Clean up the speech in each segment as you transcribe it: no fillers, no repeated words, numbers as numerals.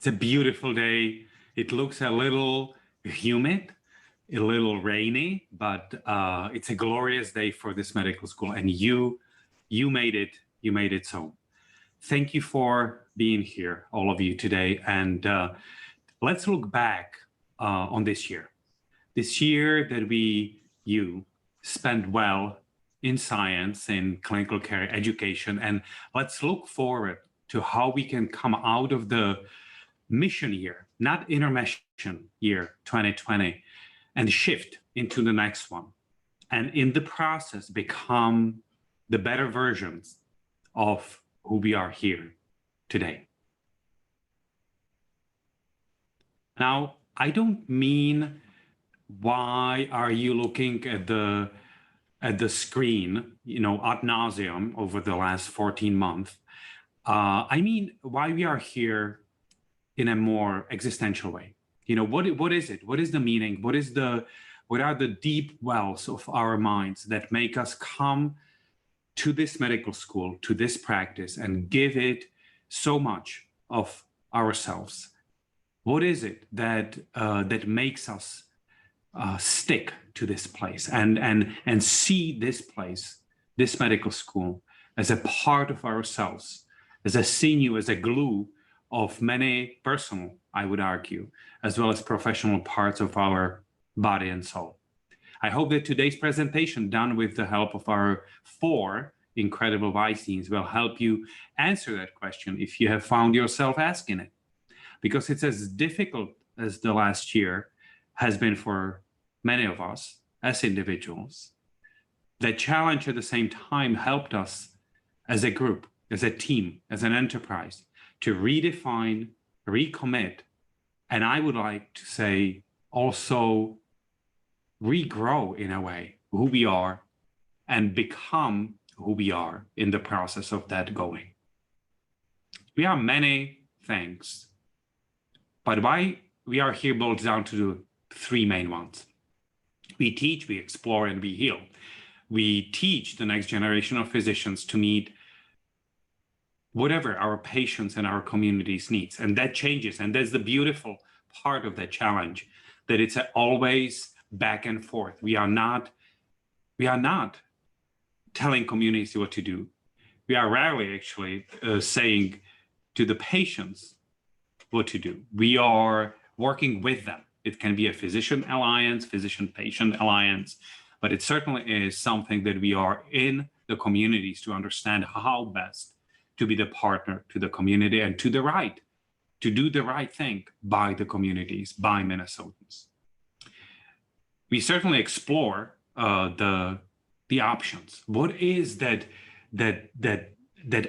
It's a beautiful day. It looks a little humid, a little rainy, but it's a glorious day for this medical school. And you made it. You made it so. Thank you for being here, all of you today. And let's look back on this year. This year that you spent well in science, in clinical care, education, and let's look forward to how we can come out of the mission year, not intermission year 2020, and shift into the next one. And in the process, become the better versions of who we are here today. Now, I don't mean why are you looking at the screen, ad nauseum over the last 14 months. I mean, why we are here in a more existential way. What is it? What is the meaning? What are the deep wells of our minds that make us come to this medical school, to this practice, and give it so much of ourselves? What is it that makes us stick to this place and see this place, this medical school, as a part of ourselves, as a sinew, as a glue of many personal, I would argue, as well as professional parts of our body and soul? I hope that today's presentation, done with the help of our 4 incredible wise teens, will help you answer that question if you have found yourself asking it. Because it's as difficult as the last year has been for many of us as individuals. That challenge at the same time helped us as a group, as a team, as an enterprise, to redefine, recommit, and I would like to say also regrow in a way who we are and become who we are in the process of that going. We are many things, but why we are here boils down to the 3 main ones. We teach, we explore, and we heal. We teach the next generation of physicians to meet whatever our patients and our communities needs. And that changes. And that's the beautiful part of that challenge, that it's always back and forth. We are not telling communities what to do. We are rarely actually saying to the patients what to do. We are working with them. It can be a physician alliance, physician-patient alliance, but it certainly is something that we are in the communities to understand how best to be the partner to the community and to do the right thing by the communities, by Minnesotans. We certainly explore the options. What is that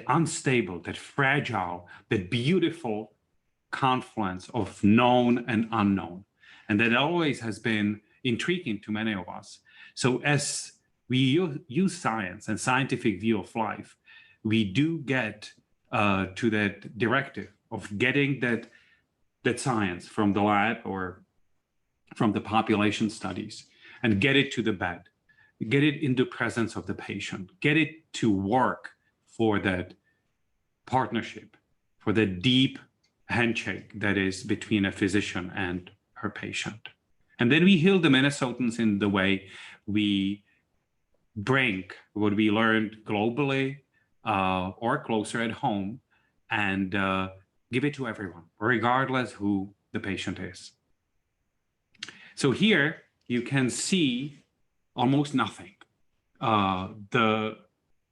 unstable, that fragile, that beautiful confluence of known and unknown? And that always has been intriguing to many of us. So as we use science and scientific view of life, we do get to that directive of getting that science from the lab or from the population studies and get it to the bed, get it in the presence of the patient, get it to work for that partnership, for the deep handshake that is between a physician and her patient. And then we heal the Minnesotans in the way we bring what we learned globally or closer at home and give it to everyone, regardless who the patient is. So here you can see almost nothing. The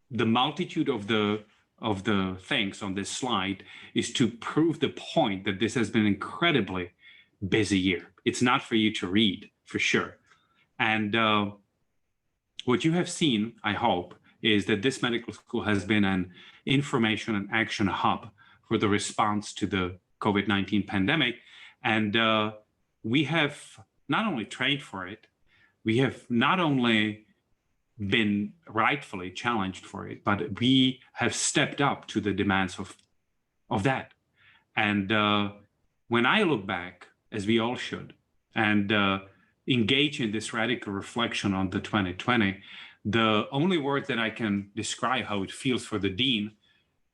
multitude of the things on this slide is to prove the point that this has been an incredibly busy year. It's not for you to read, for sure. And what you have seen, I hope, is that this medical school has been an information and action hub for the response to the COVID-19 pandemic. And we have not only trained for it, we have not only been rightfully challenged for it, but we have stepped up to the demands of that. And when I look back, as we all should, and engage in this radical reflection on the 2020, the only word that I can describe how it feels for the dean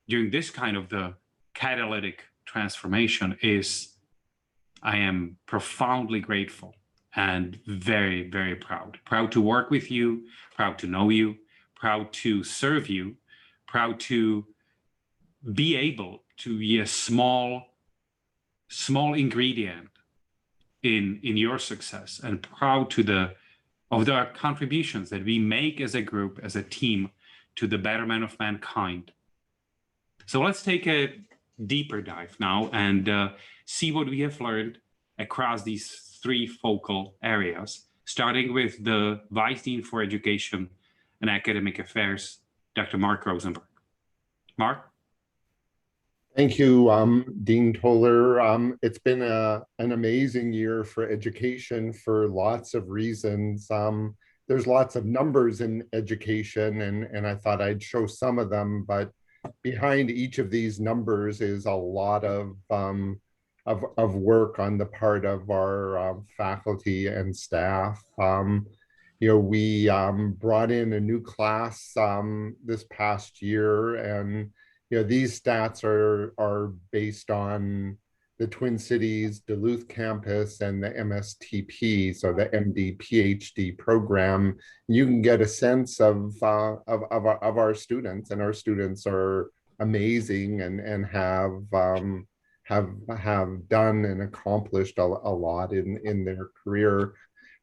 during this kind of the catalytic transformation is, I am profoundly grateful and very, very proud. Proud to work with you, proud to know you, proud to serve you, proud to be able to be a small ingredient in your success, and proud to of the contributions that we make as a group, as a team, to the betterment of mankind. So let's take a deeper dive now and see what we have learned across these three focal areas, starting with the Vice Dean for Education and Academic Affairs, Dr. Mark Rosenberg. Mark? Thank you, Dean Tolar. It's been an amazing year for education for lots of reasons. There's lots of numbers in education, and I thought I'd show some of them, but behind each of these numbers is a lot of work on the part of our faculty and staff. We brought in a new class this past year, and these stats are based on the Twin Cities Duluth campus and the MSTP, so the MD PhD program. You can get a sense of our students, and our students are amazing and have done and accomplished a lot in their career.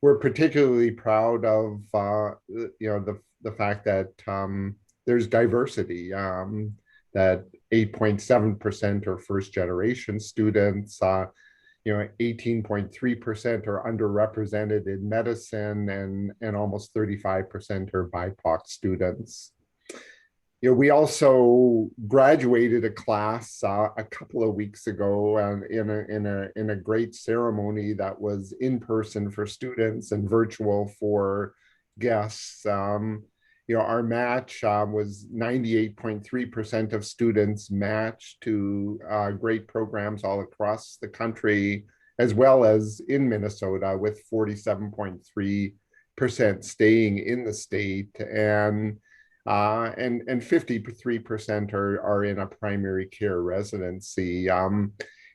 We're particularly proud of the fact that there's diversity. That 8.7% are first generation students, 18.3% are underrepresented in medicine, and almost 35% are BIPOC students. We also graduated a class a couple of weeks ago in a great ceremony that was in person for students and virtual for guests. Our match was 98.3% of students matched to great programs all across the country, as well as in Minnesota, with 47.3% staying in the state, and 53% are in a primary care residency.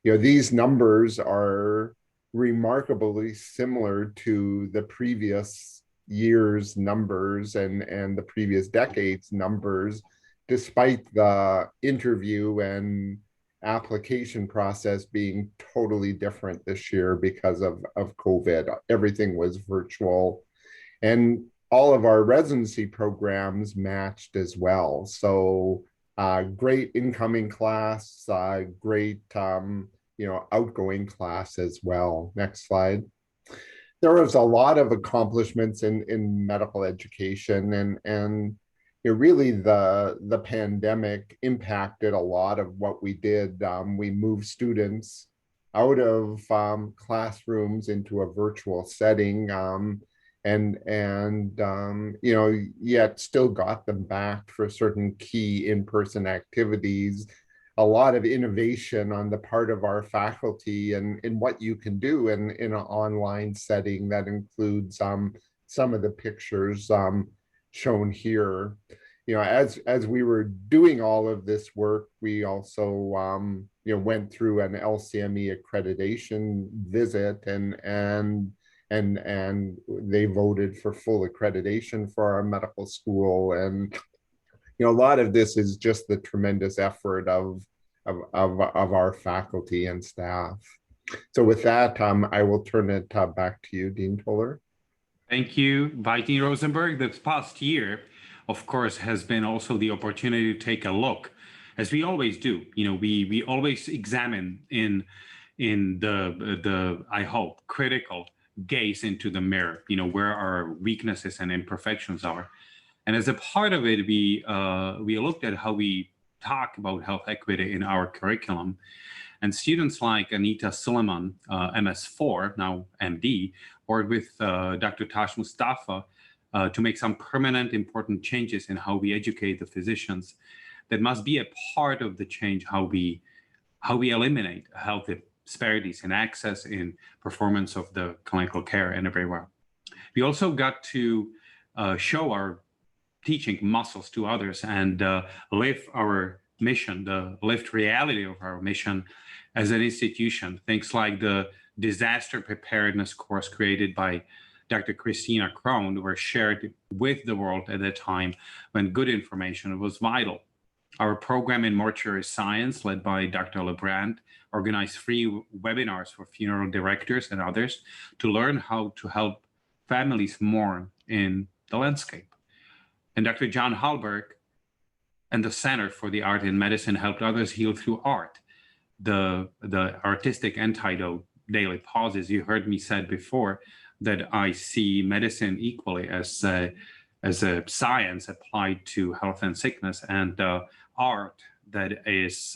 These numbers are remarkably similar to the previous year's numbers and the previous decade's numbers, despite the interview and application process being totally different this year because of COVID. Everything was virtual, and all of our residency programs matched as well. So great incoming class, great outgoing class as well. Next slide. There was a lot of accomplishments in medical education, and really the pandemic impacted a lot of what we did. We moved students out of classrooms into a virtual setting, yet still got them back for certain key in-person activities. A lot of innovation on the part of our faculty and in what you can do in an online setting that includes some of the pictures shown here. As we were doing all of this work, we also went through an LCME accreditation visit, and they voted for full accreditation for our medical school. And a lot of this is just the tremendous effort of our faculty and staff. So with that, I will turn it back to you, Dean Tolar. Thank you, Vice Dean Rosenberg. This past year, of course, has been also the opportunity to take a look, as we always do. We always examine in the I hope critical gaze into the mirror. Where our weaknesses and imperfections are. And as a part of it, we looked at how we talk about health equity in our curriculum. And students like Anita Suleiman, MS4, now MD, worked with Dr. Tash Mustafa to make some permanent important changes in how we educate the physicians. That must be a part of the change, how we eliminate health disparities in access, in performance of the clinical care and everywhere. We also got to show our teaching muscles to others and live our mission, the lived reality of our mission as an institution. Things like the disaster preparedness course created by Dr. Christina Krohn were shared with the world at a time when good information was vital. Our program in mortuary science, led by Dr. LeBrand, organized free webinars for funeral directors and others to learn how to help families mourn in the landscape. And Dr. John Hallberg and the Center for the Art in Medicine helped others heal through art. The artistic antidote, daily pauses. You heard me said before that I see medicine equally as a science applied to health and sickness, and art that is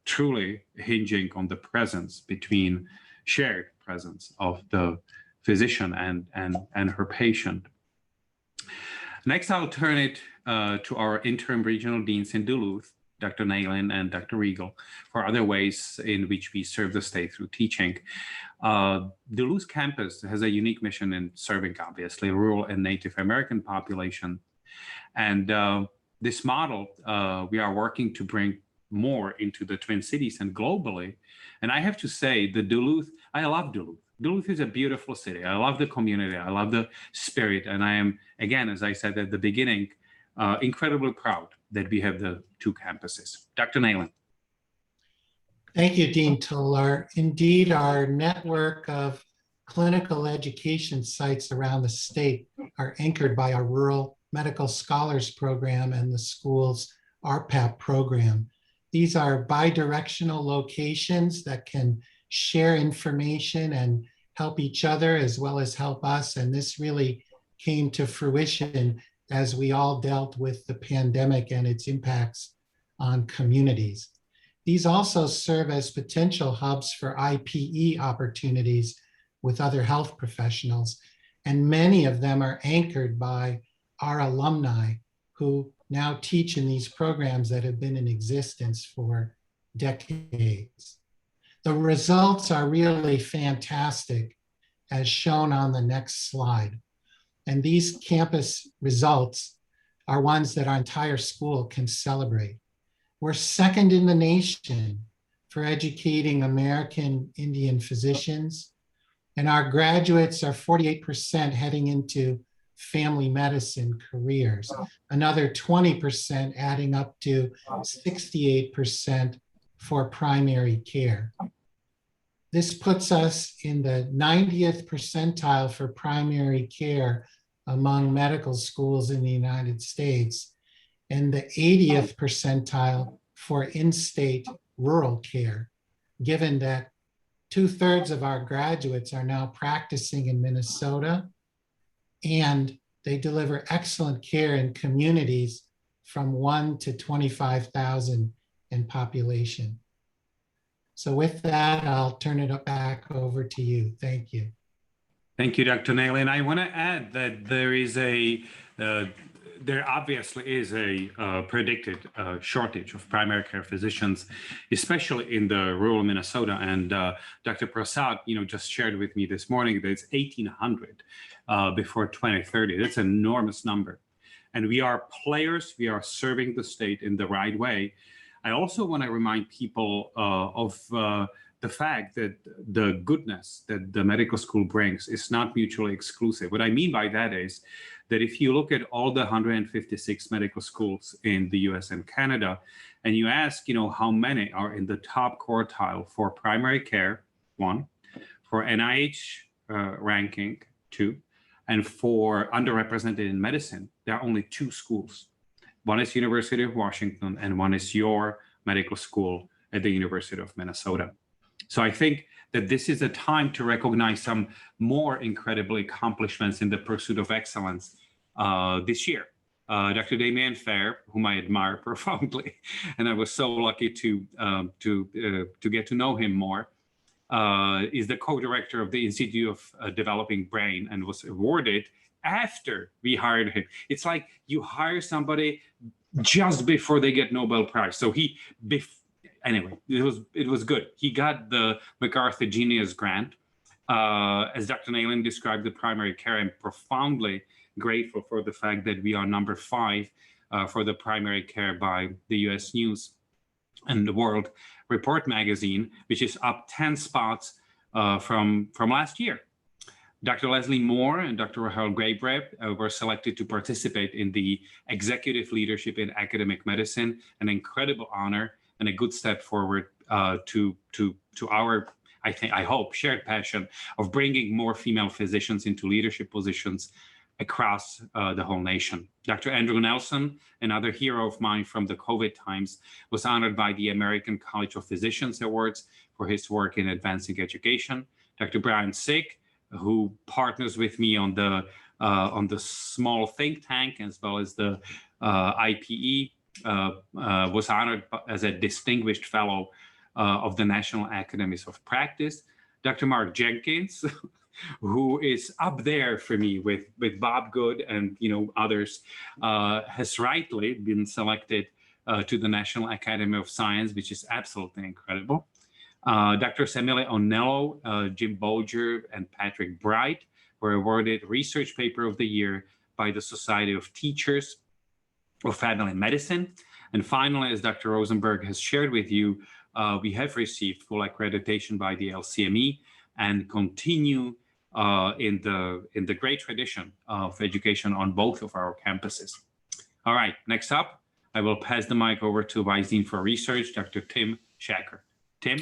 truly hinging on the presence between shared presence of the physician and her patient. Next, I'll turn it to our interim regional deans in Duluth, Dr. Nalin and Dr. Regal, for other ways in which we serve the state through teaching. Duluth campus has a unique mission in serving, obviously, rural and Native American population. And this model, we are working to bring more into the Twin Cities and globally. And I have to say, I love Duluth. Duluth is a beautiful city. I love the community. I love the spirit. And I am, again, as I said at the beginning, incredibly proud that we have the two campuses. Dr. Nalin. Thank you, Dean Tolar. Indeed, our network of clinical education sites around the state are anchored by our Rural Medical Scholars Program and the school's RPAP program. These are bidirectional locations that can share information and help each other as well as help us. And this really came to fruition as we all dealt with the pandemic and its impacts on communities. These also serve as potential hubs for IPE opportunities with other health professionals. And many of them are anchored by our alumni who now teach in these programs that have been in existence for decades. The results are really fantastic, as shown on the next slide. And these campus results are ones that our entire school can celebrate. We're second in the nation for educating American Indian physicians, and our graduates are 48% heading into family medicine careers, another 20% adding up to 68% for primary care. This puts us in the 90th percentile for primary care among medical schools in the United States, and the 80th percentile for in-state rural care, given that 2/3 of our graduates are now practicing in Minnesota, and they deliver excellent care in communities from 1 to 25,000 in population. So with that, I'll turn it back over to you. Thank you. Thank you, Dr. Nalin. I want to add that there obviously is a predicted shortage of primary care physicians, especially in the rural Minnesota. And Dr. Prasad, just shared with me this morning that it's 1,800 before 2030. That's an enormous number. And we are players. We are serving the state in the right way. I also want to remind people of the fact that the goodness that the medical school brings is not mutually exclusive. What I mean by that is that if you look at all the 156 medical schools in the US and Canada, and you ask, how many are in the top quartile for primary care, 1, for NIH ranking, 2, and for underrepresented in medicine, there are only 2 schools. One is University of Washington, and one is your medical school at the University of Minnesota. So I think that this is a time to recognize some more incredible accomplishments in the pursuit of excellence this year. Dr. Damien Fair, whom I admire profoundly, and I was so lucky to get to know him more, is the co-director of the Institute of Developing Brain and was awarded after we hired him. It's like you hire somebody just before they get Nobel Prize. So anyway, it was good. He got the MacArthur Genius Grant. As Dr. Nalin described the primary care, I'm profoundly grateful for the fact that we are number 5 for the primary care by the US News. in the World Report magazine, which is up 10 spots from last year. Dr. Leslie Moore and Dr. Rahel Grabreb were selected to participate in the Executive Leadership in Academic Medicine, an incredible honor and a good step forward to our, I hope, shared passion of bringing more female physicians into leadership positions across the whole nation. Dr. Andrew Nelson, another hero of mine from the COVID times, was honored by the American College of Physicians Awards for his work in advancing education. Dr. Brian Sick, who partners with me on the small think tank as well as the IPE, was honored as a distinguished fellow of the National Academies of Practice. Dr. Mark Jenkins, who is up there for me with Bob Good and others, has rightly been selected to the National Academy of Science, which is absolutely incredible. Dr. Emily Onello, Jim Bolger, and Patrick Bright were awarded Research Paper of the Year by the Society of Teachers of Family Medicine. And finally, as Dr. Rosenberg has shared with you, we have received full accreditation by the LCME and continue in the great tradition of education on both of our campuses. All right, next up, I will pass the mic over to Vice Dean for Research, Dr. Tim Shacker. Tim?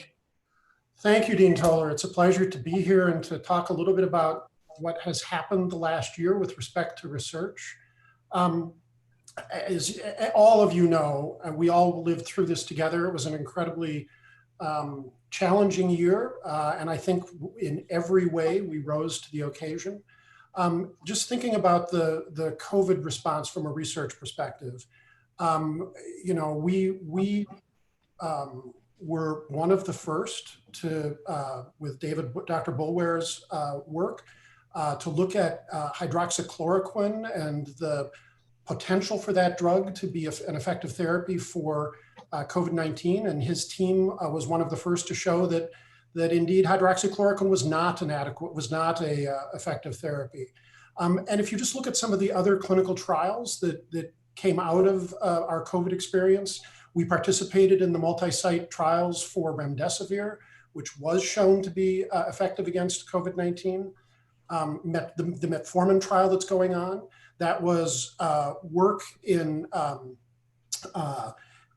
Thank you, Dean Tolar. It's a pleasure to be here and to talk a little bit about what has happened the last year with respect to research. As all of you know, and we all lived through this together, it was an incredibly challenging year, and I think in every way we rose to the occasion. Just thinking about the COVID response from a research perspective, we were one of the first to, with Dr. Boulware's work, to look at hydroxychloroquine and the potential for that drug to be an effective therapy for COVID-19. And his team was one of the first to show that indeed hydroxychloroquine was not a effective therapy. And if you just look at some of the other clinical trials that came out of our COVID experience, we participated in the multi-site trials for remdesivir, which was shown to be effective against COVID-19. The Metformin trial that's going on, that was work in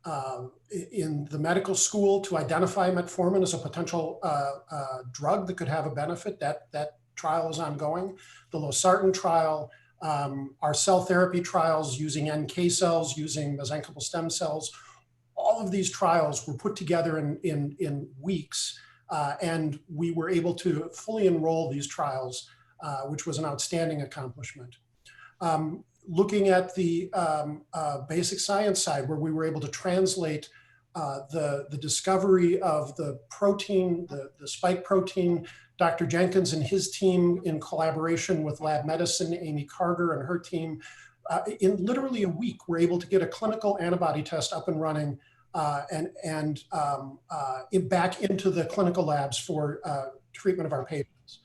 the medical school to identify metformin as a potential drug that could have a benefit. That trial is ongoing. The losartan trial, our cell therapy trials using NK cells, using mesenchymal stem cells, all of these trials were put together in weeks, and we were able to fully enroll these trials, which was an outstanding accomplishment. Looking at the basic science side, where we were able to translate the discovery of the protein, the spike protein, Dr. Jenkins and his team in collaboration with Lab Medicine, Amy Carter and her team, in literally a week, were able to get a clinical antibody test up and running and back into the clinical labs for treatment of our patients.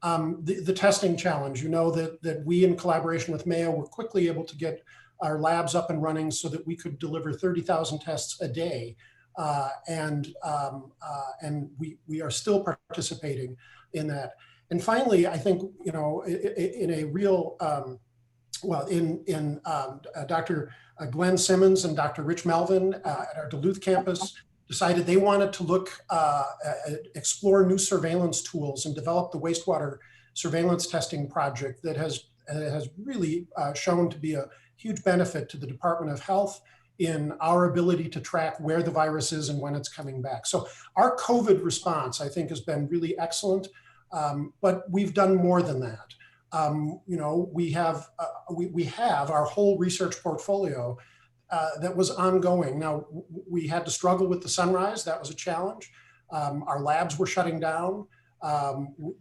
The testing challenge, that we, in collaboration with Mayo, were quickly able to get our labs up and running so that we could deliver 30,000 tests a day. And we are still participating in that. And finally, I think, in a real, Dr. Glenn Simmons and Dr. Rich Melvin at our Duluth campus decided they wanted to explore new surveillance tools and develop the wastewater surveillance testing project that has really shown to be a huge benefit to the Department of Health in our ability to track where the virus is and when it's coming back. So our COVID response, I think, has been really excellent, but we've done more than that. We have our whole research portfolio that was ongoing. Now, we had to struggle with the sunrise. That was a challenge. Our labs were shutting down.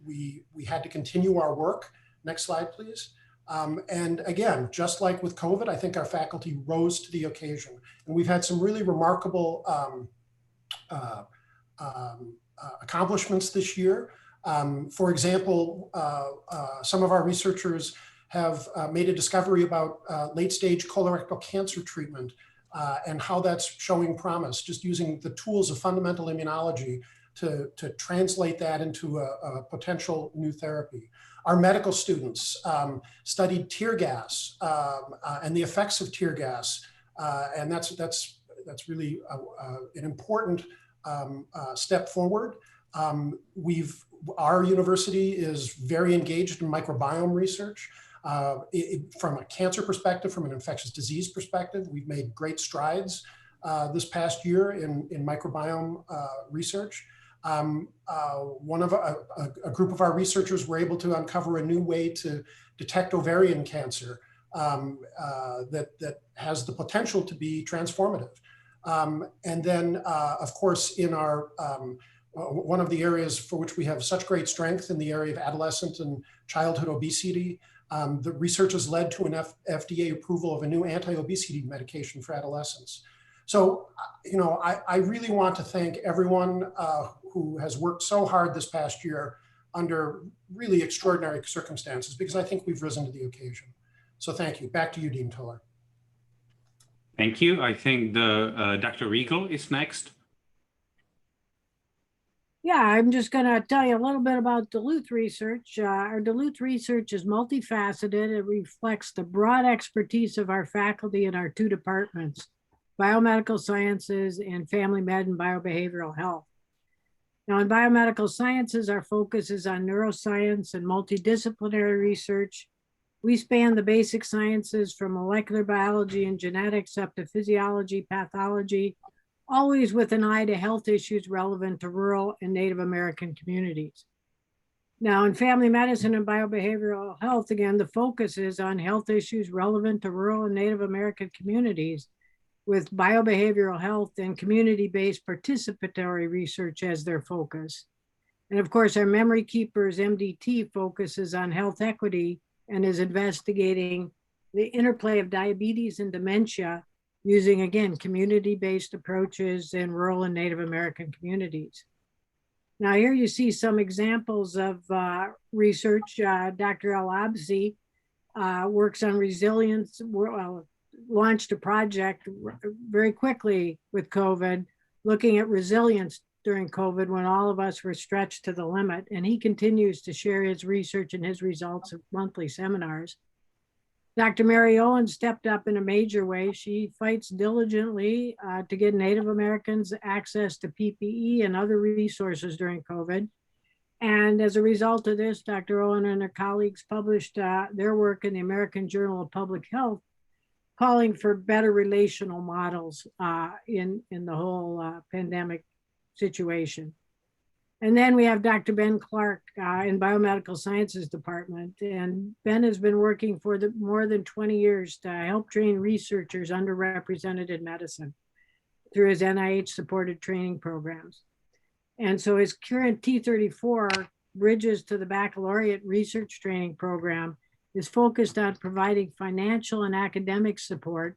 We had to continue our work. Next slide, please. And again, just like with COVID, I think our faculty rose to the occasion. And we've had some really remarkable accomplishments this year. For example, some of our researchers have made a discovery about late-stage colorectal cancer treatment and how that's showing promise, just using the tools of fundamental immunology to translate that into a potential new therapy. Our medical students studied tear gas and the effects of tear gas, and that's really an important step forward. Our university is very engaged in microbiome research. From a cancer perspective, from an infectious disease perspective, we've made great strides this past year in microbiome research. One of a group of our researchers were able to uncover a new way to detect ovarian cancer that has the potential to be transformative. And then, of course, in our one of the areas for which we have such great strength in the area of adolescent and childhood obesity, the research has led to an FDA approval of a new anti-obesity medication for adolescents. So, I really want to thank everyone who has worked so hard this past year under really extraordinary circumstances, because I think we've risen to the occasion. So thank you. Back to you, Dean Tolar. Thank you. I think Dr. Riegel is next. Yeah, I'm just going to tell you a little bit about Duluth Research. Our Duluth Research is multifaceted. It reflects the broad expertise of our faculty in our two departments, Biomedical Sciences and Family Med and Biobehavioral Health. Now, in Biomedical Sciences, our focus is on neuroscience and multidisciplinary research. We span the basic sciences from molecular biology and genetics up to physiology, pathology, always with an eye to health issues relevant to rural and Native American communities. Now, in family medicine and biobehavioral health, again, the focus is on health issues relevant to rural and Native American communities, with biobehavioral health and community-based participatory research as their focus. And of course, our Memory Keepers MDT focuses on health equity and is investigating the interplay of diabetes and dementia using, again, community-based approaches in rural and Native American communities. Now here you see some examples of research. Dr. El-Absi works on resilience, launched a project very quickly with COVID, looking at resilience during COVID when all of us were stretched to the limit. And he continues to share his research and his results at monthly seminars. Dr. Mary Owen stepped up in a major way. She fights diligently to get Native Americans access to PPE and other resources during COVID. And as a result of this, Dr. Owen and her colleagues published their work in the American Journal of Public Health, calling for better relational models in the whole pandemic situation. And then we have Dr. Ben Clark in Biomedical Sciences Department. And Ben has been working for more than 20 years to help train researchers underrepresented in medicine through his NIH-supported training programs. And so his current T34 Bridges to the Baccalaureate Research Training Program is focused on providing financial and academic support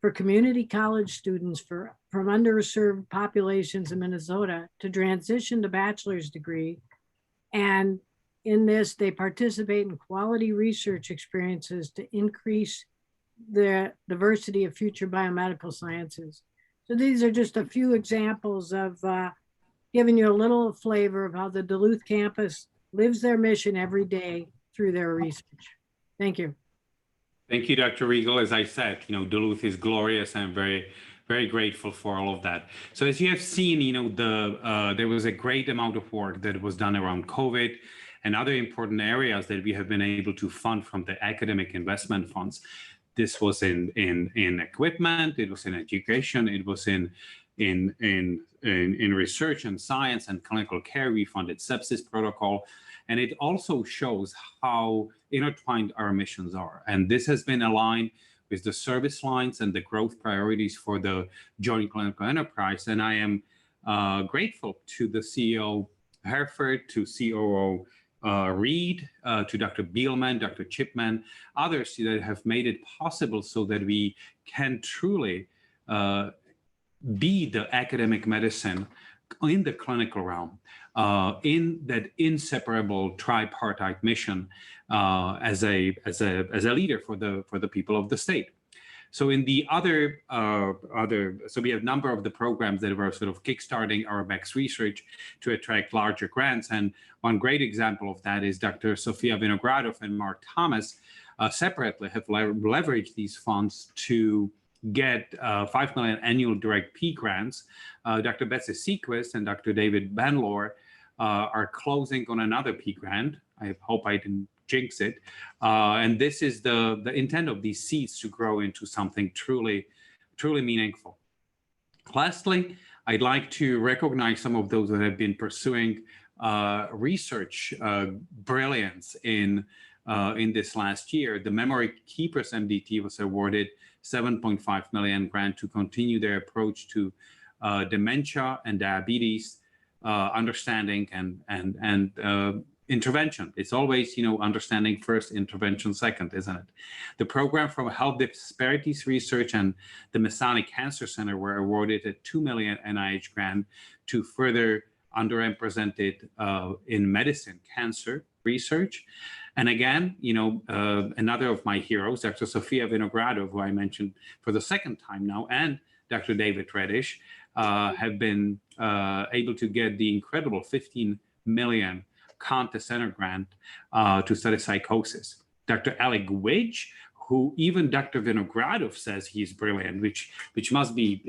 for community college students from underserved populations in Minnesota to transition to bachelor's degree. And in this, they participate in quality research experiences to increase the diversity of future biomedical sciences. So these are just a few examples of giving you a little flavor of how the Duluth campus lives their mission every day through their research. Thank you. Thank you, Dr. Riegel. As I said, Duluth is glorious. I'm very, very grateful for all of that. So as you have seen, there was a great amount of work that was done around COVID and other important areas that we have been able to fund from the academic investment funds. This was in equipment, it was in education, it was in research and science and clinical care. We funded sepsis protocol. And it also shows how intertwined our missions are. And this has been aligned with the service lines and the growth priorities for the joint clinical enterprise. And I am grateful to the CEO Herford, to COO Reed, to Dr. Bielman, Dr. Chipman, others that have made it possible so that we can truly be the academic medicine in the clinical realm, in that inseparable tripartite mission as a leader for the people of the state. So in the so we have a number of the programs that were sort of kickstarting our Beck's research to attract larger grants. And one great example of that is Dr. Sofia Vinogradov and Mark Thomas separately have leveraged these funds to get 5 million annual direct P grants. Dr. Betsy Sequist and Dr. David Banlor are closing on another P grant. I hope I didn't jinx it. And this is the intent of these seeds to grow into something truly meaningful. Lastly, I'd like to recognize some of those that have been pursuing research brilliance in this last year. The Memory Keepers MDT was awarded 7.5 million grant to continue their approach to dementia and diabetes understanding and intervention. It's always, understanding first, intervention second, isn't it? The program from Health Disparities Research and the Masonic Cancer Center were awarded a 2 million NIH grant to further underrepresented in medicine cancer research. And again, another of my heroes, Dr. Sofia Vinogradov, who I mentioned for the second time now, and Dr. David Reddish have been able to get the incredible 15 million Conte Center grant to study psychosis. Dr. Alec Widge, who even Dr. Vinogradov says he's brilliant, which must be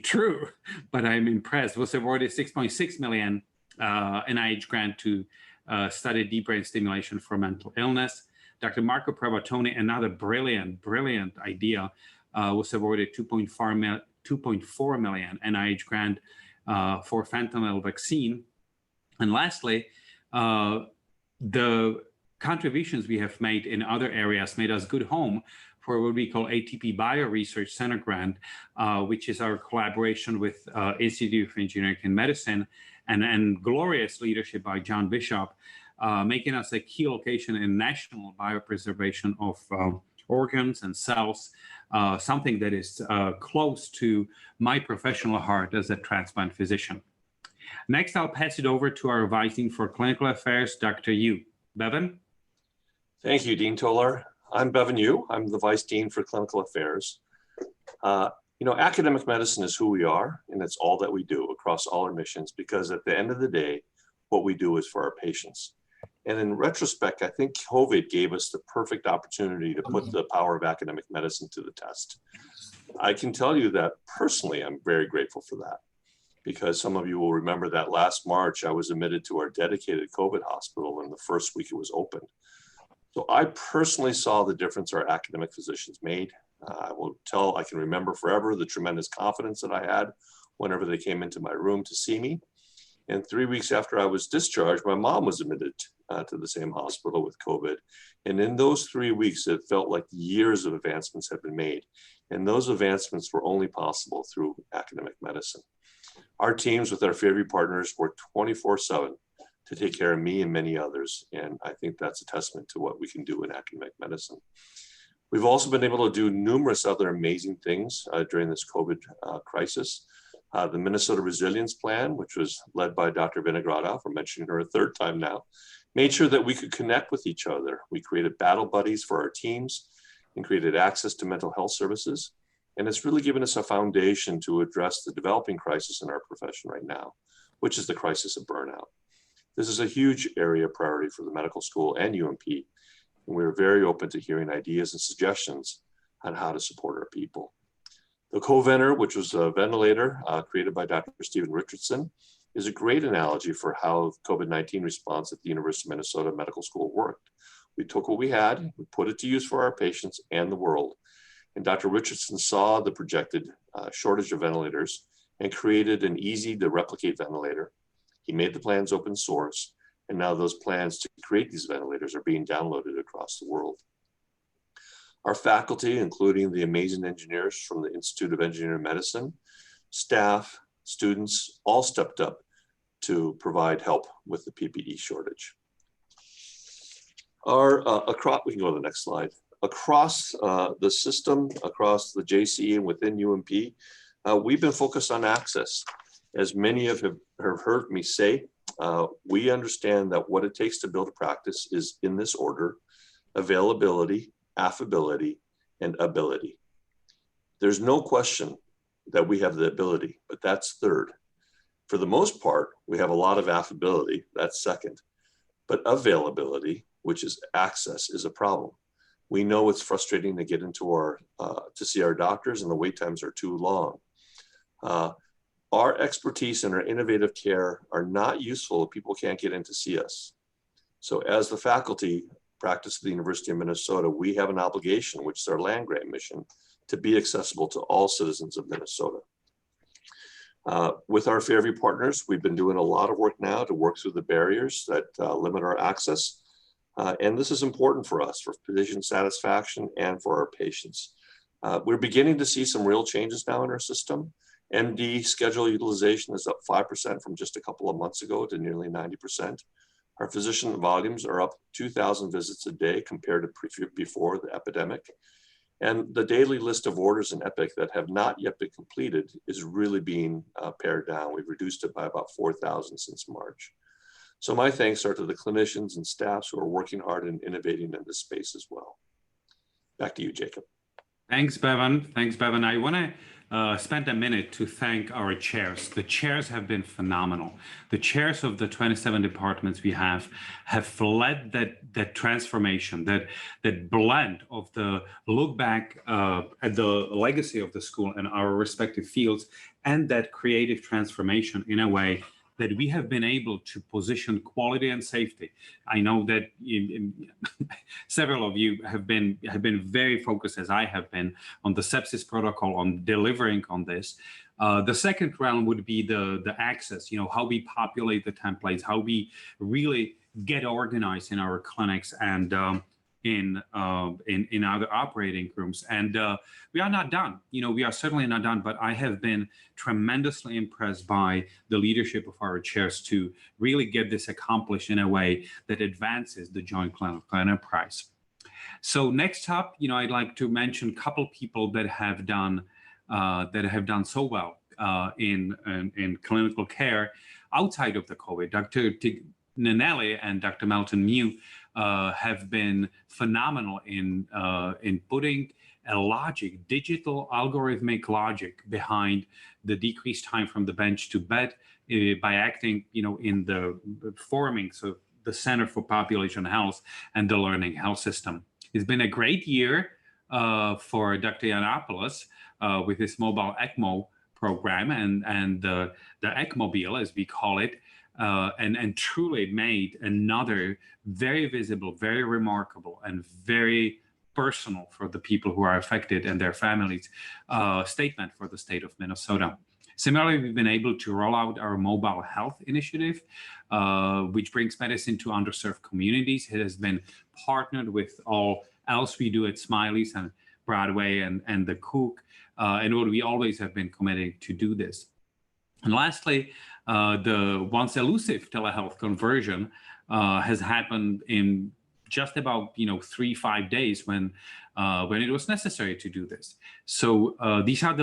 true, but I'm impressed, was awarded 6.6 million NIH grant to study deep brain stimulation for mental illness. Dr. Marco Pravatoni, another brilliant idea, was awarded 2.4 million NIH grant for fentanyl vaccine. And lastly, the contributions we have made in other areas made us good home for what we call ATP Bio Research Center Grant, which is our collaboration with Institute of Engineering and Medicine, and glorious leadership by John Bishop, making us a key location in national biopreservation of organs and cells, something that is close to my professional heart as a transplant physician. Next, I'll pass it over to our Vice Dean for Clinical Affairs, Dr. Yu. Bevan? Thank you, Dean Tolar. I'm Bevan Yu. I'm the Vice Dean for Clinical Affairs. Academic medicine is who we are, and it's all that we do across all our missions, because at the end of the day, what we do is for our patients. And in retrospect, I think COVID gave us the perfect opportunity to put the power of academic medicine to the test. I can tell you that personally, I'm very grateful for that, because some of you will remember that last March, I was admitted to our dedicated COVID hospital in the first week it was opened. So I personally saw the difference our academic physicians made. I can remember forever the tremendous confidence that I had whenever they came into my room to see me. And 3 weeks after I was discharged, my mom was admitted to the same hospital with COVID. And in those 3 weeks, it felt like years of advancements had been made. And those advancements were only possible through academic medicine. Our teams with our Fairview partners work 24/7 to take care of me and many others. And I think that's a testament to what we can do in academic medicine. We've also been able to do numerous other amazing things during this COVID crisis. The Minnesota Resilience Plan, which was led by Dr. Vinogradov, I'm mentioning her a third time now, made sure that we could connect with each other. We created battle buddies for our teams and created access to mental health services. And it's really given us a foundation to address the developing crisis in our profession right now, which is the crisis of burnout. This is a huge area of priority for the medical school and UMP. And we're very open to hearing ideas and suggestions on how to support our people. The co-venter, which was a ventilator created by Dr. Stephen Richardson, is a great analogy for how COVID-19 response at the University of Minnesota Medical School worked. We took what we had, we put it to use for our patients and the world. And Dr. Richardson saw the projected shortage of ventilators and created an easy to replicate ventilator. He made the plans open source, and now those plans to create these ventilators are being downloaded across the world. Our faculty, including the amazing engineers from the Institute of Engineering Medicine, staff, students, all stepped up to provide help with the PPE shortage. We can go to the next slide. Across the system, across the JC and within UMP, we've been focused on access. As many have heard me say, we understand that what it takes to build a practice is in this order: availability, affability, and ability. There's no question that we have the ability, but that's third. For the most part, we have a lot of affability, that's second. But availability, which is access, is a problem. We know it's frustrating to get into to see our doctors, and the wait times are too long. Our expertise and our innovative care are not useful if people can't get in to see us. So as the faculty practice at the University of Minnesota, we have an obligation, which is our land grant mission, to be accessible to all citizens of Minnesota. With our Fairview partners, we've been doing a lot of work now to work through the barriers that limit our access. And this is important for us, for patient satisfaction and for our patients. We're beginning to see some real changes now in our system. MD schedule utilization is up 5% from just a couple of months ago to nearly 90%. Our physician volumes are up 2,000 visits a day compared to before the epidemic. And the daily list of orders in Epic that have not yet been completed is really being pared down. We've reduced it by about 4,000 since March. So my thanks are to the clinicians and staffs who are working hard and innovating in this space as well. Back to you, Jacob. Thanks, Bevan. Thanks, Bevan. I want to spend a minute to thank our chairs. The chairs have been phenomenal. The chairs of the 27 departments we have led that transformation, that blend of the look back at the legacy of the school and our respective fields, and that creative transformation in a way that we have been able to position quality and safety. I know that several of you have been very focused, as I have been, on the sepsis protocol, on delivering on this. The second realm would be the access, how we populate the templates, how we really get organized in our clinics and in other operating rooms. And we are not done. We are certainly not done, but I have been tremendously impressed by the leadership of our chairs to really get this accomplished in a way that advances the joint clinical enterprise. So next up, I'd like to mention a couple people that have done so well in clinical care outside of the COVID. Dr. Nanelli and Dr. Melton Mew have been phenomenal in putting a digital algorithmic logic behind the decreased time from the bench to bed by acting, in the forming the Center for Population Health and the Learning Health System. It's been a great year for Dr. Yiannopoulos with his mobile ECMO program and the ECMobile, as we call it. And truly made another very visible, very remarkable, and very personal for the people who are affected and their families statement for the state of Minnesota. Similarly, we've been able to roll out our mobile health initiative, which brings medicine to underserved communities. It has been partnered with all else we do at Smiley's and Broadway and the Cook, and we always have been committed to do this. And lastly, the once elusive telehealth conversion has happened in just about 3-5 days when it was necessary to do this. So these are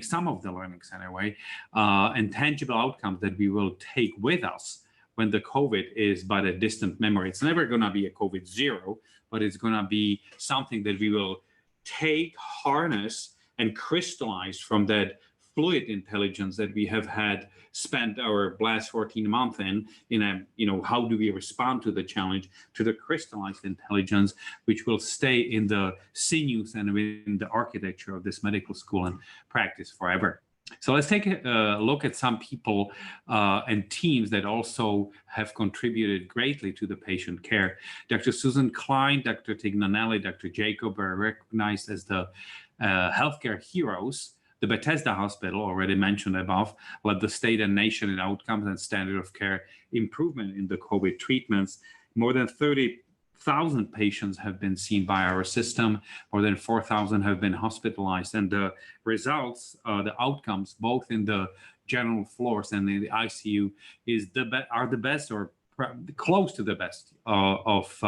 some of the learnings anyway, and tangible outcomes that we will take with us when the COVID is but a distant memory. It's never going to be a COVID zero, but it's going to be something that we will take, harness, and crystallize from that fluid intelligence that we have spent our last 14 months how do we respond to the challenge, to the crystallized intelligence, which will stay in the sinews and in the architecture of this medical school and practice forever. So let's take a look at some people and teams that also have contributed greatly to the patient care. Dr. Susan Klein, Dr. Tignanelli, Dr. Jacob are recognized as the healthcare heroes. The Bethesda Hospital, already mentioned above, led the state and nation in outcomes and standard of care improvement in the COVID treatments. More than 30,000 patients have been seen by our system. More than 4,000 have been hospitalized. And the results, the outcomes, both in the general floors and in the ICU, are the best or close to the best of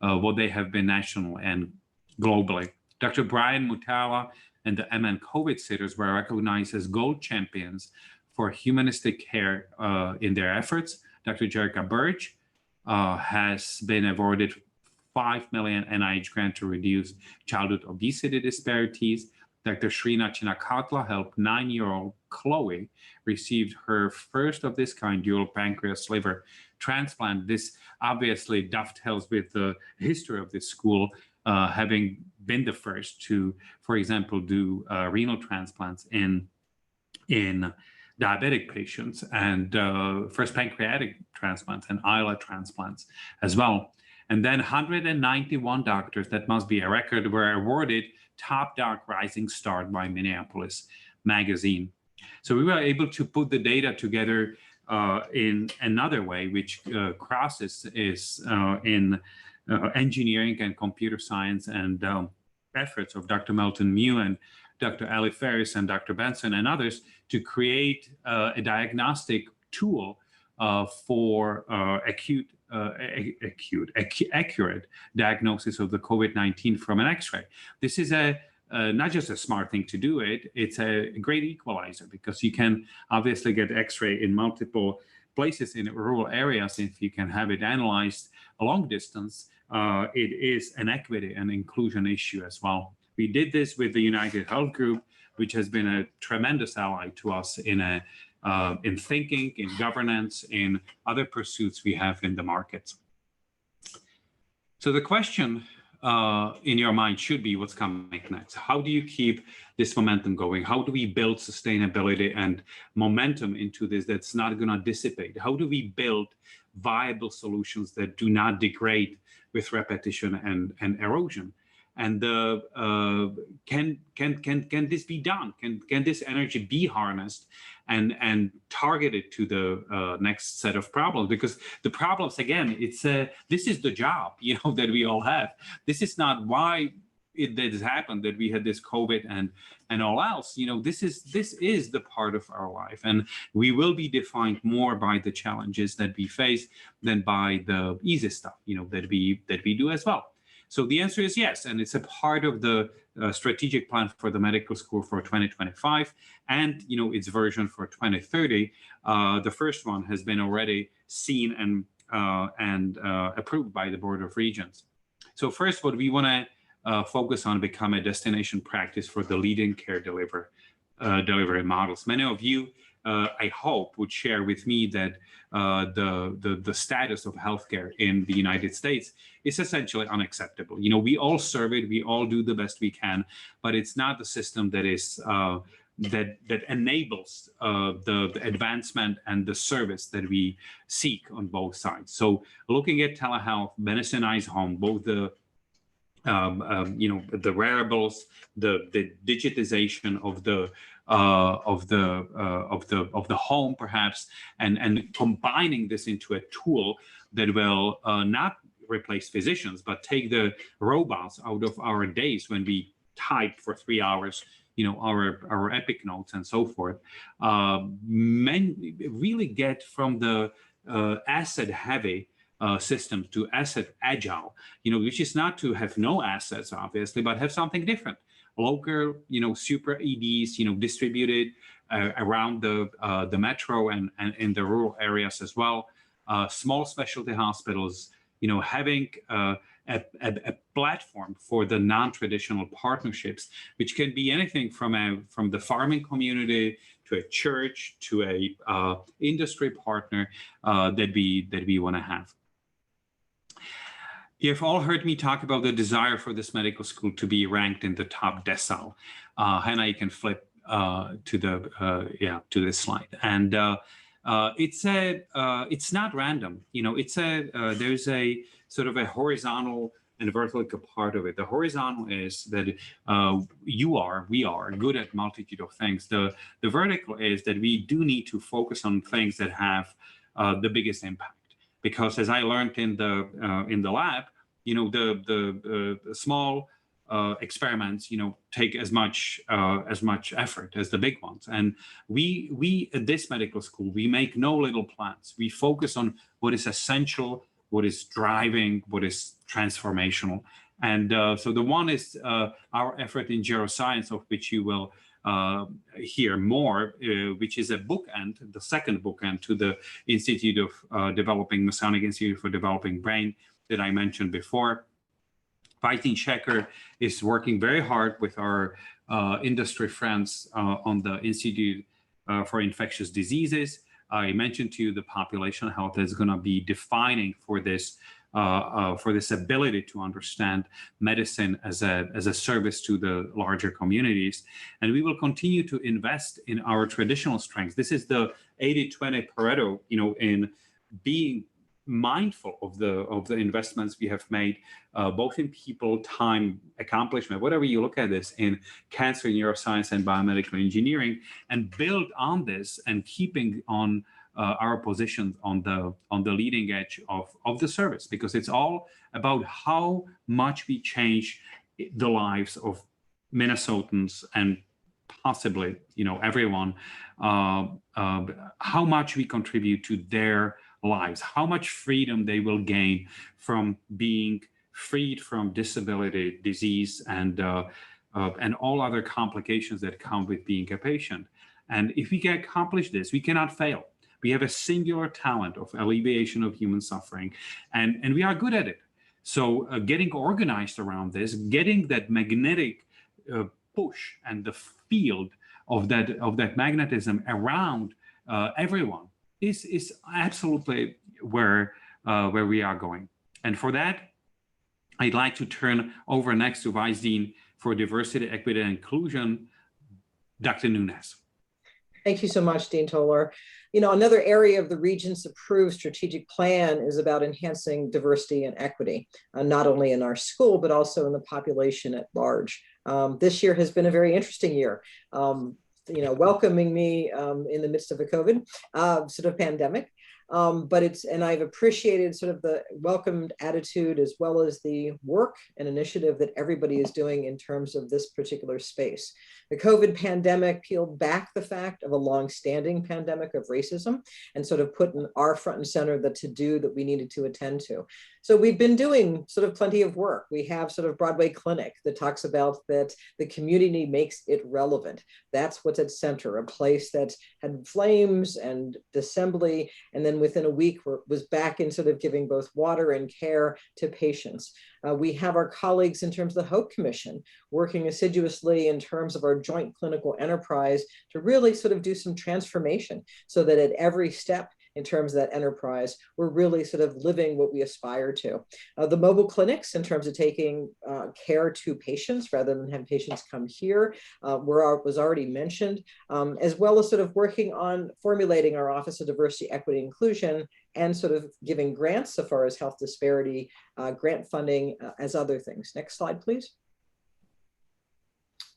what they have been nationally and globally. Dr. Brian Mutala and the MN COVID sitters were recognized as gold champions for humanistic care in their efforts. Dr. Jerica Birch has been awarded $5 million NIH grant to reduce childhood obesity disparities. Dr. Shrina Chinakatla helped 9-year-old Chloe receive her first of this kind dual pancreas liver transplant. This obviously dovetails with the history of this school, having been the first to, for example, do renal transplants in diabetic patients, and first pancreatic transplants and islet transplants as well. And then 191 doctors, that must be a record, were awarded Top Doc Rising Star by Minneapolis Magazine. So we were able to put the data together in another way, which crosses is in engineering and computer science and efforts of Dr. Melton Mew and Dr. Ali Ferris and Dr. Benson and others to create a diagnostic tool for accurate diagnosis of the COVID-19 from an X-ray. This is not just a smart thing to do it's a great equalizer, because you can obviously get X-ray in multiple places in rural areas. If you can have it analyzed a long distance, it is an equity and inclusion issue as well. We did this with the United Health Group, which has been a tremendous ally to us in thinking, in governance, in other pursuits we have in the markets. So the question in your mind should be, what's coming next? How do you keep this momentum going? How do we build sustainability and momentum into this that's not going to dissipate? How do we build viable solutions that do not degrade with repetition and erosion? And can this be done? Can this energy be harnessed and targeted to the next set of problems? Because the problems, again, this is the job, that we all have. This is not why it has happened, that we had this COVID and all else. This is the part of our life, and we will be defined more by the challenges that we face than by the easy stuff, that we do as well. So the answer is yes, and it's a part of the strategic plan for the medical school for 2025 and its version for 2030. The first one has been already seen and approved by the Board of Regents. So first, what we want to focus on, become a destination practice for the leading care delivery models. Many of you, I hope, would share with me that the status of healthcare in the United States is essentially unacceptable. We all serve it, we all do the best we can, but it's not the system that is that enables the advancement and the service that we seek on both sides. So looking at telehealth, medicinized home, both the wearables, the digitization of the home, perhaps, and combining this into a tool that will not replace physicians, but take the robots out of our days when we type for 3 hours, our epic notes and so forth. Really get from the asset heavy system to asset agile, which is not to have no assets, obviously, but have something different. Local, super EDs, distributed around the metro and in the rural areas as well. Small specialty hospitals, having a platform for the non-traditional partnerships, which can be anything from the farming community to a church to a industry partner that we want to have. You've all heard me talk about the desire for this medical school to be ranked in the top decile. Hannah, you can flip to this slide. And it's not random. There's a sort of a horizontal and vertical part of it. The horizontal is that we are good at multitude of things. The vertical is that we do need to focus on things that have the biggest impact. Because as I learned in the lab, the small experiments, take as much effort as the big ones. And we at this medical school, we make no little plans. We focus on what is essential, what is driving, what is transformational. And so the one is our effort in geroscience, of which you will hear more, which is a bookend, the second bookend to the Institute of Masonic Institute for Developing Brain that I mentioned before. Vice Dean Shecker is working very hard with our industry friends on the Institute for Infectious Diseases. I mentioned to you the population health is going to be defining for this ability to understand medicine as a service to the larger communities. And we will continue to invest in our traditional strengths. This is the 80-20 Pareto, in being mindful of the investments we have made, both in people, time, accomplishment, whatever you look at this, in cancer, neuroscience, and biomedical engineering, and build on this and keeping on our positions on the leading edge of the service, because it's all about how much we change the lives of Minnesotans and possibly everyone, how much we contribute to their lives, how much freedom they will gain from being freed from disability, disease, and all other complications that come with being a patient. And if we can accomplish this, we cannot fail. We have a singular talent of alleviation of human suffering, and we are good at it. So getting organized around this, getting that magnetic push and the field of that magnetism around everyone is absolutely where we are going. And for that, I'd like to turn over next to Vice Dean for Diversity, Equity, and Inclusion, Dr. Nunes. Thank you so much, Dean Tolar. Another area of the region's approved strategic plan is about enhancing diversity and equity, not only in our school, but also in the population at large. This year has been a very interesting year. Welcoming me in the midst of a COVID sort of pandemic. And I've appreciated sort of the welcomed attitude as well as the work and initiative that everybody is doing in terms of this particular space. The COVID pandemic peeled back the fact of a long-standing pandemic of racism and sort of put in our front and center the to-do that we needed to attend to. So we've been doing sort of plenty of work. We have sort of Broadway Clinic that talks about that the community makes it relevant. That's what's at center, a place that had flames and assembly, and then within a week was back in sort of giving both water and care to patients. We have our colleagues in terms of the Hope Commission working assiduously in terms of our joint clinical enterprise to really sort of do some transformation so that at every step in terms of that enterprise, we're really sort of living what we aspire to. The mobile clinics in terms of taking care to patients rather than having patients come here was already mentioned, as well as sort of working on formulating our Office of Diversity, Equity, Inclusion, and sort of giving grants so far as health disparity, grant funding, as other things. Next slide, please.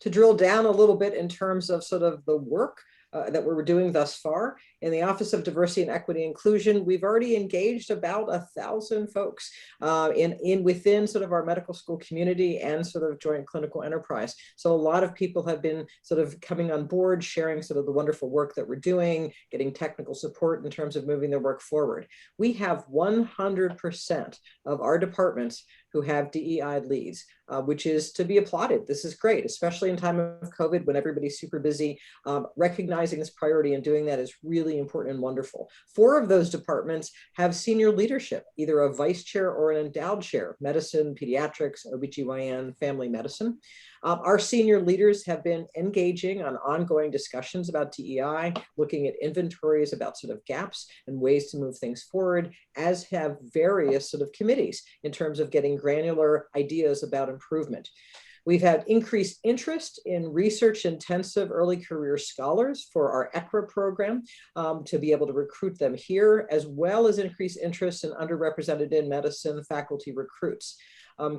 To drill down a little bit in terms of sort of the work that we're doing thus far. In the Office of Diversity and Equity Inclusion, we've already engaged about 1,000 folks within sort of our medical school community and sort of joint clinical enterprise. So a lot of people have been sort of coming on board, sharing sort of the wonderful work that we're doing, getting technical support in terms of moving their work forward. We have 100% of our departments who have DEI leads, which is to be applauded. This is great, especially in time of COVID when everybody's super busy. Recognizing this priority and doing that is really important and wonderful. 4 of those departments have senior leadership, either a vice chair or an endowed chair, medicine, pediatrics, OBGYN, family medicine. Our senior leaders have been engaging on ongoing discussions about DEI, looking at inventories about sort of gaps and ways to move things forward, as have various sort of committees in terms of getting granular ideas about improvement. We've had increased interest in research-intensive early career scholars for our ECRA program to be able to recruit them here, as well as increased interest in underrepresented in medicine faculty recruits.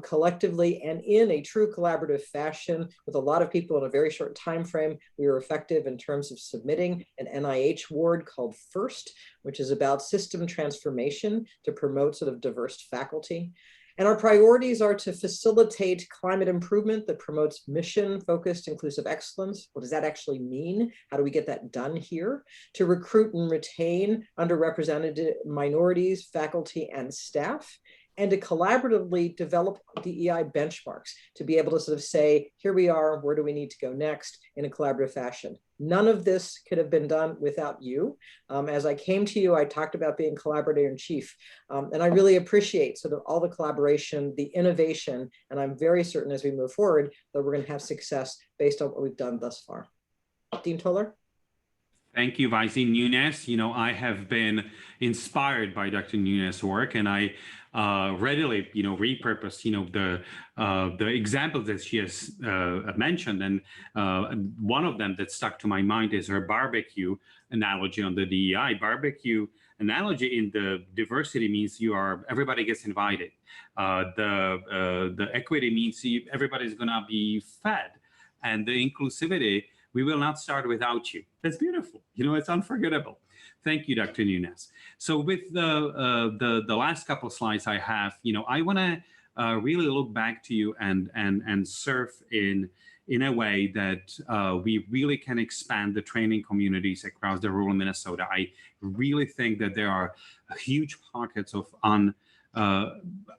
Collectively and in a true collaborative fashion with a lot of people in a very short time frame, we were effective in terms of submitting an NIH award called FIRST, which is about system transformation to promote sort of diverse faculty. And our priorities are to facilitate climate improvement that promotes mission-focused inclusive excellence. What does that actually mean? How do we get that done here? To recruit and retain underrepresented minorities, faculty, and staff. and to collaboratively develop DEI benchmarks to be able to sort of say, here we are, where do we need to go next in a collaborative fashion. None of this could have been done without you. As I came to you, I talked about being collaborator in chief. And I really appreciate sort of all the collaboration, the innovation, and I'm very certain as we move forward that we're going to have success based on what we've done thus far. Dean Tolar? Thank you, Vice Dean Nunes. You know, I have been inspired by Dr. Nunes' work, and I readily, repurposed, the examples that she has mentioned. And one of them that stuck to my mind is her barbecue analogy on the DEI. Barbecue analogy in the diversity means everybody gets invited. The equity means everybody's gonna be fed, and the inclusivity, we will not start without you. That's beautiful. It's unforgettable. Thank you, Dr. Nunes. So with the last couple of slides I have, I want to really look back to you and serve in a way that we really can expand the training communities across the rural Minnesota. I really think that there are huge pockets of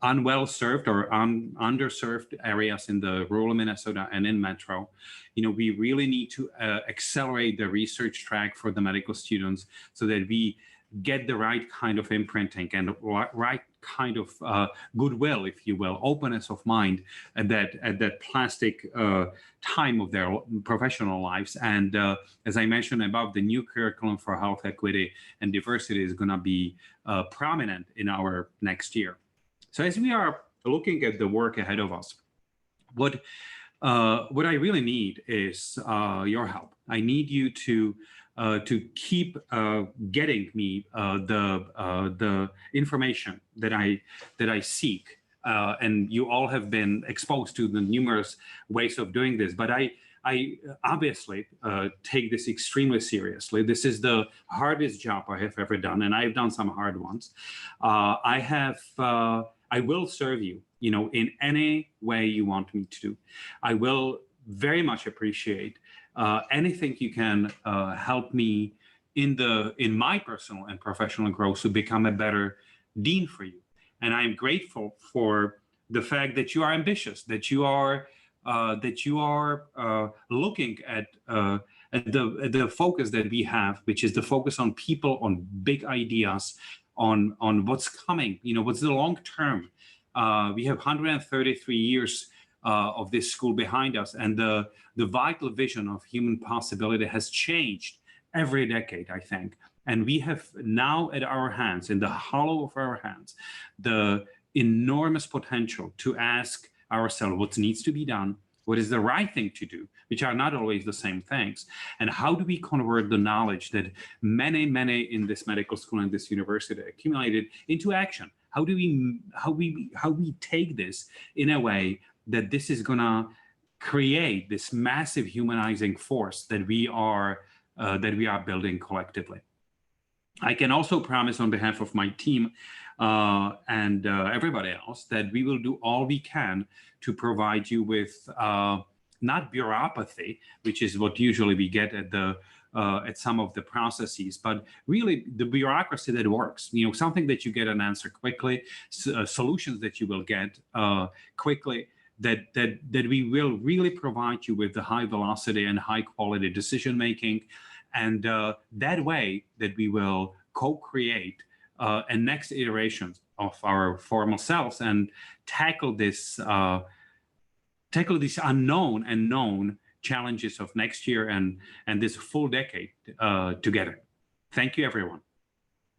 unwell served or underserved areas in the rural Minnesota and in Metro. We really need to accelerate the research track for the medical students so that we get the right kind of imprinting and right kind of goodwill, if you will, openness of mind at that plastic time of their professional lives. And as I mentioned above, the new curriculum for health equity and diversity is going to be prominent in our next year. So as we are looking at the work ahead of us, what I really need is your help. I need you to keep getting me the information that I seek. And you all have been exposed to the numerous ways of doing this, but I obviously take this extremely seriously. This is the hardest job I have ever done, and I've done some hard ones. I will serve you, in any way you want me to. I will very much appreciate anything you can help me in my personal and professional growth to become a better dean for you. And I'm grateful for the fact that you are ambitious, that you are looking at the focus that we have, which is the focus on people, on big ideas, on what's coming. What's the long term. We have 133 years of this school behind us, and the vital vision of human possibility has changed every decade, I think. And we have now at our hands, in the hollow of our hands, the enormous potential to ask ourselves what needs to be done, what is the right thing to do, which are not always the same things, and how do we convert the knowledge that many in this medical school and this university accumulated into action? How we take this in a way that this is gonna create this massive humanizing force that we are building collectively. I can also promise on behalf of my team and everybody else that we will do all we can to provide you with not bureaucracy, which is what usually we get at some of the processes, but really the bureaucracy that works. Something that you get an answer quickly, solutions that you will get quickly. That we will really provide you with the high velocity and high quality decision making, and that way that we will co-create a next iteration of our formal selves and tackle these unknown and known challenges of next year and this full decade together. Thank you, everyone.